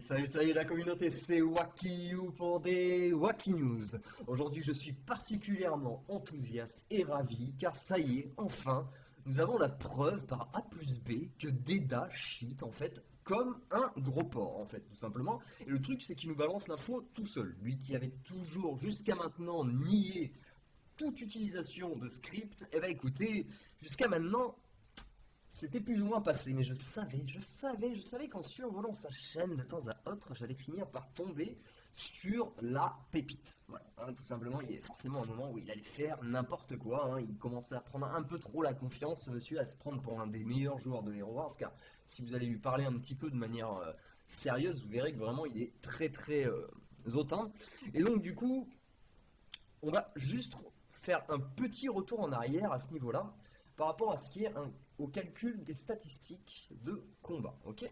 Salut la communauté, c'est Wakiyu pour des Waki News. Aujourd'hui, je suis particulièrement enthousiaste et ravi car ça y est, enfin, nous avons la preuve par A plus B que Deda cheat en fait comme un gros porc en fait, tout simplement. Et le truc, c'est qu'il nous balance l'info tout seul. Lui qui avait toujours jusqu'à maintenant nié toute utilisation de script, eh ben écoutez, jusqu'à maintenant, c'était plus ou moins passé, mais je savais qu'en survolant sa chaîne de temps à autre, j'allais finir par tomber sur la pépite. Voilà, hein, tout simplement, il y a forcément un moment où il allait faire n'importe quoi. Hein, il commençait à prendre un peu trop la confiance, ce monsieur, à se prendre pour un des meilleurs joueurs de Hero Wars, car si vous allez lui parler un petit peu de manière sérieuse, vous verrez que vraiment il est très très hautain. Et donc du coup, on va juste faire un petit retour en arrière à ce niveau-là par rapport à ce qui est au calcul des statistiques de combat. Ok.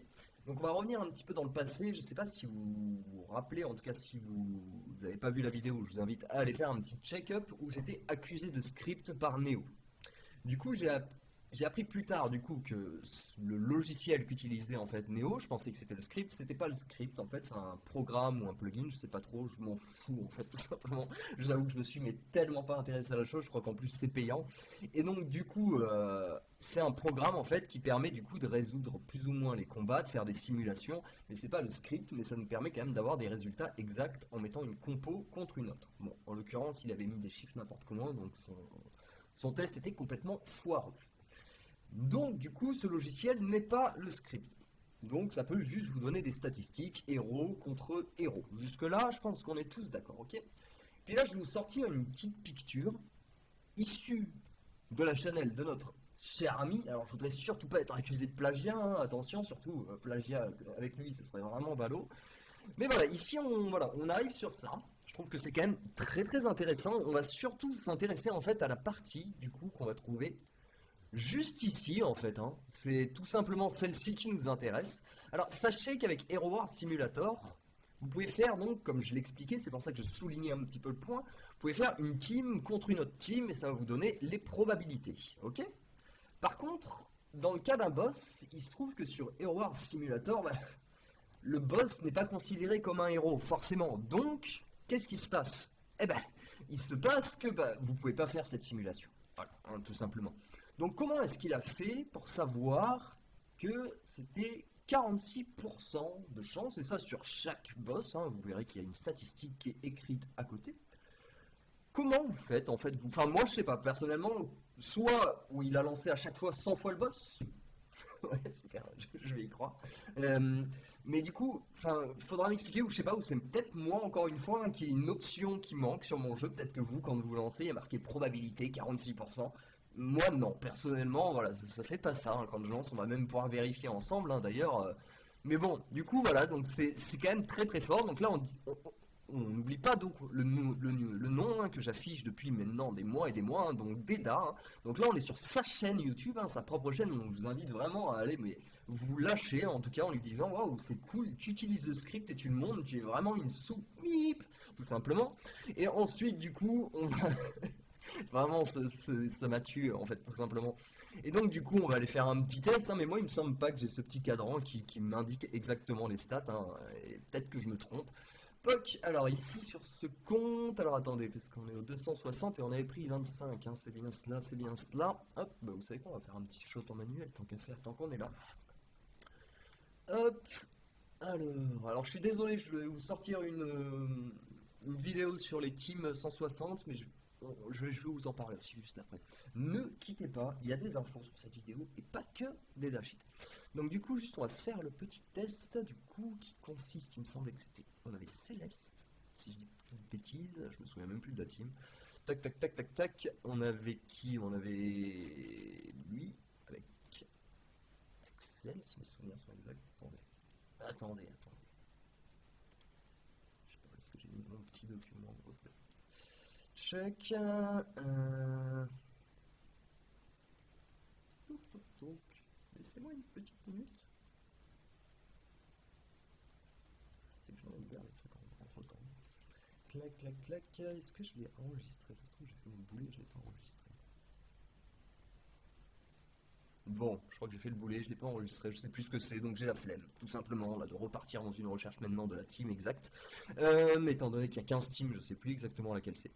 Donc on va revenir un petit peu dans le passé. Je ne sais pas si vous vous rappelez, en tout cas si vous n'avez pas vu la vidéo, je vous invite à aller faire un petit check-up où j'étais accusé de script par Neo. Du coup, j'ai appris plus tard du coup que le logiciel qu'utilisait en fait Neo, je pensais que c'était le script, c'était pas le script en fait, c'est un programme ou un plugin, je sais pas trop, je m'en fous en fait tout simplement. Je vous avoue que je me suis mais tellement pas intéressé à la chose, je crois qu'en plus c'est payant. Et donc du coup, c'est un programme en fait qui permet du coup de résoudre plus ou moins les combats, de faire des simulations, mais c'est pas le script, mais ça nous permet quand même d'avoir des résultats exacts en mettant une compo contre une autre. Bon, en l'occurrence, il avait mis des chiffres n'importe comment, donc son test était complètement foireux. Donc, du coup, ce logiciel n'est pas le script. Donc, ça peut juste vous donner des statistiques héros contre héros. Jusque-là, je pense qu'on est tous d'accord, ok. Puis là, je vais vous sortir une petite picture issue de la channel de notre cher ami. Alors, je voudrais surtout pas être accusé de plagiat, hein, attention, surtout plagiat avec lui, ce serait vraiment ballot. Mais voilà, ici, on arrive sur ça. Je trouve que c'est quand même très très intéressant. On va surtout s'intéresser en fait à la partie du coup qu'on va trouver juste ici, en fait, hein. C'est tout simplement celle-ci qui nous intéresse. Alors, sachez qu'avec Hero Wars Simulator, vous pouvez faire, donc, comme je l'expliquais, c'est pour ça que je soulignais un petit peu le point, vous pouvez faire une team contre une autre team et ça va vous donner les probabilités. Ok. Par contre, dans le cas d'un boss, il se trouve que sur Hero Wars Simulator, bah, le boss n'est pas considéré comme un héros, forcément. Donc, qu'est-ce qui se passe? Eh ben, il se passe que vous pouvez pas faire cette simulation. Voilà, hein, tout simplement. Donc, comment est-ce qu'il a fait pour savoir que c'était 46% de chance, et ça sur chaque boss, hein, vous verrez qu'il y a une statistique qui est écrite à côté. Comment vous faites en fait vous... Enfin, moi je sais pas, personnellement, soit où il a lancé à chaque fois 100 fois le boss, ouais, super, je vais y croire. Euh, mais du coup, enfin, faudra m'expliquer, ou je sais pas, ou c'est peut-être moi encore une fois, hein, qui est une option qui manque sur mon jeu. Peut-être que vous, quand vous lancez, il y a marqué probabilité 46%. Moi, non, personnellement, voilà, ça fait pas ça. Hein. Quand je lance, on va même pouvoir vérifier ensemble, hein, d'ailleurs. Mais bon, du coup, voilà, donc c'est quand même très très fort. Donc là, on n'oublie pas donc le nom hein, que j'affiche depuis maintenant des mois et des mois, hein, donc Deda. Hein. Donc là, on est sur sa chaîne YouTube, hein, sa propre chaîne. Donc je vous invite vraiment à aller mais vous lâcher, en tout cas en lui disant waouh, c'est cool, tu utilises le script et tu le montres, tu es vraiment une soupipe, tout simplement. Et ensuite, du coup, on va vraiment ça m'a tué en fait, tout simplement. Et donc, du coup, on va aller faire un petit test, hein, mais moi, il me semble pas que j'ai ce petit cadran qui m'indique exactement les stats, hein, et peut-être que je me trompe. POC, alors ici sur ce compte, alors attendez, parce qu'on est au 260 et on avait pris 25, hein, c'est bien cela, c'est bien cela. Hop, bah vous savez quoi, on va faire un petit shot en manuel, tant qu'à faire, tant qu'on est là. Hop, alors je suis désolé, je vais vous sortir une vidéo sur les teams 160, mais je vais vous en parler aussi juste après. Ne quittez pas, il y a des infos sur cette vidéo et pas que des dashits. Donc du coup, juste on va se faire le petit test du coup qui consiste, il me semblait que c'était, on avait Céleste, si je dis plus de bêtises, je me souviens même plus de la team. Tac tac tac tac tac, on avait qui? On avait lui avec Axel, si mes souvenirs sont exacts. Attendez. Je sais pas où est-ce que j'ai mis mon petit document. Check. Touc. Laissez-moi une petite minute. C'est que j'en ai ouvert les trucs entre temps. Clac. Est-ce que je l'ai enregistré? Ça se trouve, j'ai fait mon boulet, je l'ai pas enregistré. Bon, je crois que j'ai fait le boulet, je l'ai pas enregistré, je sais plus ce que c'est, donc j'ai la flemme, tout simplement, là, de repartir dans une recherche maintenant de la team exacte. Mais étant donné qu'il y a 15 teams, je sais plus exactement laquelle c'est.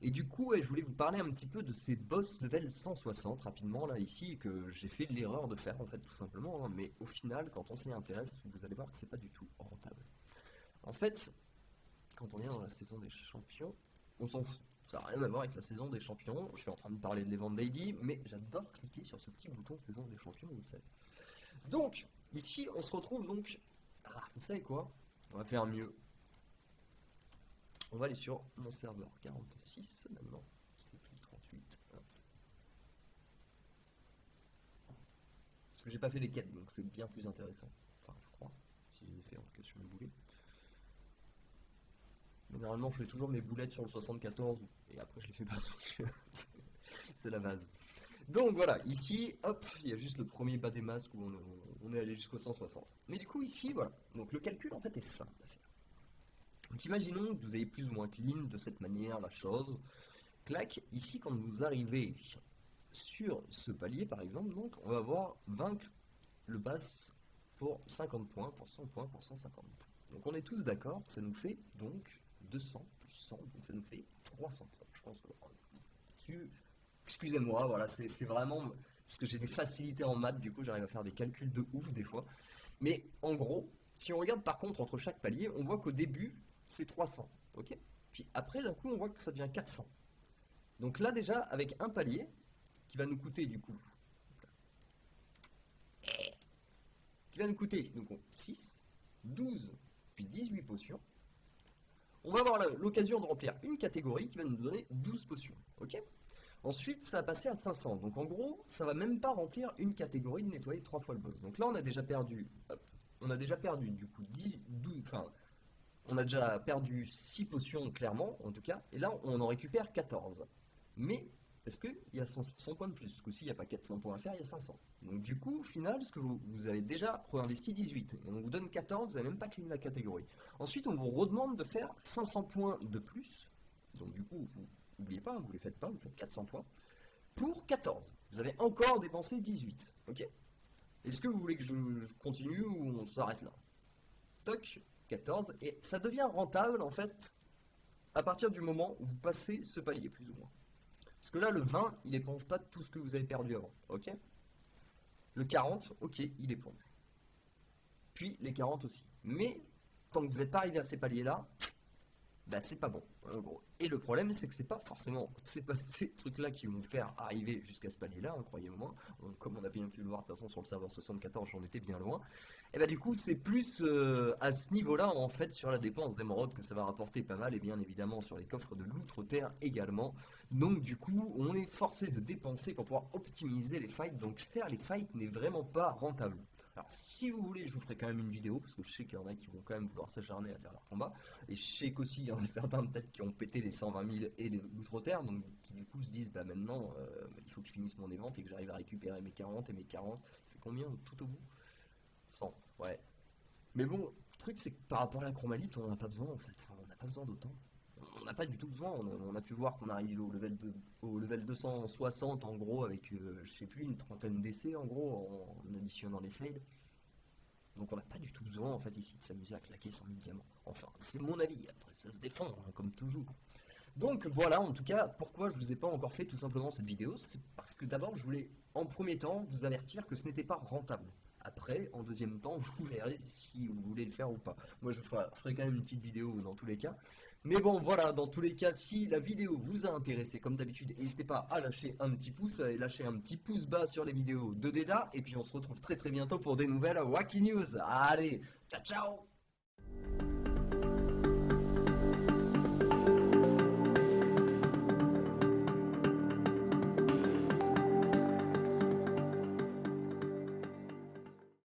Et du coup, ouais, je voulais vous parler un petit peu de ces boss level 160 rapidement, là, ici, que j'ai fait l'erreur de faire, en fait, tout simplement. Hein, mais au final, quand on s'y intéresse, vous allez voir que c'est pas du tout rentable. En fait, quand on est dans la saison des champions, on s'en fout. Ça n'a rien à voir avec la saison des champions. Je suis en train de parler de l'Event Daily, mais j'adore cliquer sur ce petit bouton saison des champions, vous le savez. Donc, ici, on se retrouve donc. Ah, vous savez quoi? On va faire mieux. On va aller sur mon serveur 46 maintenant. C'est plus 38. Parce que j'ai pas fait les quêtes, donc c'est bien plus intéressant. Enfin, je crois. Si je les ai fait en tout cas sur mes boulets. Mais normalement, je fais toujours mes boulettes sur le 74 et après je les fais pas sur le. C'est la base. Donc voilà, ici, hop, il y a juste le premier bas des masques où on est allé jusqu'au 160. Mais du coup, ici, voilà. Donc le calcul en fait est simple à faire. Donc imaginons que vous avez plus ou moins clean de cette manière la chose. Clac, ici, quand vous arrivez sur ce palier par exemple, donc on va voir vaincre le boss pour 50 points, pour 100 points, pour 150 points. Donc on est tous d'accord, ça nous fait donc 200 plus 100, donc ça nous fait 300 points. Je pense que excusez-moi, voilà, c'est vraiment parce que j'ai des facilités en maths, du coup j'arrive à faire des calculs de ouf des fois. Mais en gros, si on regarde par contre entre chaque palier, on voit qu'au début c'est 300, ok. Puis après d'un coup on voit que ça devient 400. Donc là déjà avec un palier qui va nous coûter du coup, qui va nous coûter donc 6, 12, puis 18 potions. On va avoir l'occasion de remplir une catégorie qui va nous donner 12 potions, ok. Ensuite, ça va passer à 500. Donc en gros, ça va même pas remplir une catégorie de nettoyer 3 fois le boss. Donc là, on a déjà perdu, hop, on a déjà perdu du coup 10, 12, enfin, on a déjà perdu 6 potions clairement, en tout cas, et là, on en récupère 14. Mais, est-ce qu'il y a 100 points de plus? Parce que s'il n'y a pas 400 points à faire, il y a 500. Donc du coup, au final, ce que vous avez déjà réinvesti 18, et on vous donne 14, vous n'avez même pas clean la catégorie. Ensuite, on vous redemande de faire 500 points de plus. Donc du coup, vous n'oubliez pas, vous ne les faites pas, vous faites 400 points. Pour 14. Vous avez encore dépensé 18. Ok. Est-ce que vous voulez que je continue ou on s'arrête là? Toc, 14. Et ça devient rentable en fait à partir du moment où vous passez ce palier plus ou moins. Parce que là, le 20, il éponge pas tout ce que vous avez perdu avant. Ok. Le 40, ok, il éponge. Puis les 40 aussi. Mais tant que vous n'êtes pas arrivé à ces paliers-là, bah c'est pas bon, en gros. Et le problème, c'est que c'est pas forcément c'est pas ces trucs-là qui vont faire arriver jusqu'à ce palier-là, hein, croyez-moi. Comme on a bien pu le voir, de toute façon, sur le serveur 74, j'en étais bien loin. Et bah du coup, c'est plus à ce niveau-là, en fait, sur la dépense d'émeraude que ça va rapporter pas mal, et bien évidemment sur les coffres de l'outre-terre également. Donc du coup, on est forcé de dépenser pour pouvoir optimiser les fights, donc faire les fights n'est vraiment pas rentable. Alors si vous voulez, je vous ferai quand même une vidéo, parce que je sais qu'il y en a qui vont quand même vouloir s'acharner à faire leur combat. Et je sais qu'aussi, il y en a certains peut-être qui ont pété les 120 000 et l'outre-terre, donc qui du coup se disent, bah maintenant, il faut que je finisse mon évent et que j'arrive à récupérer mes 40 et mes 40. C'est combien tout au bout? 100, ouais. Mais bon, le truc c'est que par rapport à la chromalite, on n'en a pas besoin en fait. Enfin, on n'a pas besoin d'autant. On n'a pas du tout besoin. On a pu voir qu'on arrive au level 260 en gros avec, je sais plus, une trentaine d'essais en gros en additionnant les fails. Donc on n'a pas du tout besoin en fait ici de s'amuser à claquer 100 000 diamants. Enfin, c'est mon avis, après ça se défend, hein, comme toujours. Donc voilà, en tout cas, pourquoi je vous ai pas encore fait tout simplement cette vidéo, c'est parce que d'abord je voulais en premier temps vous avertir que ce n'était pas rentable. Après, en deuxième temps, vous verrez si vous voulez le faire ou pas. Moi je ferai quand même une petite vidéo dans tous les cas. Mais bon, voilà, dans tous les cas, si la vidéo vous a intéressé, comme d'habitude, n'hésitez pas à lâcher un petit pouce, à lâcher un petit pouce bas sur les vidéos de Deda, et puis on se retrouve très très bientôt pour des nouvelles Wacky News. Allez, ciao ciao!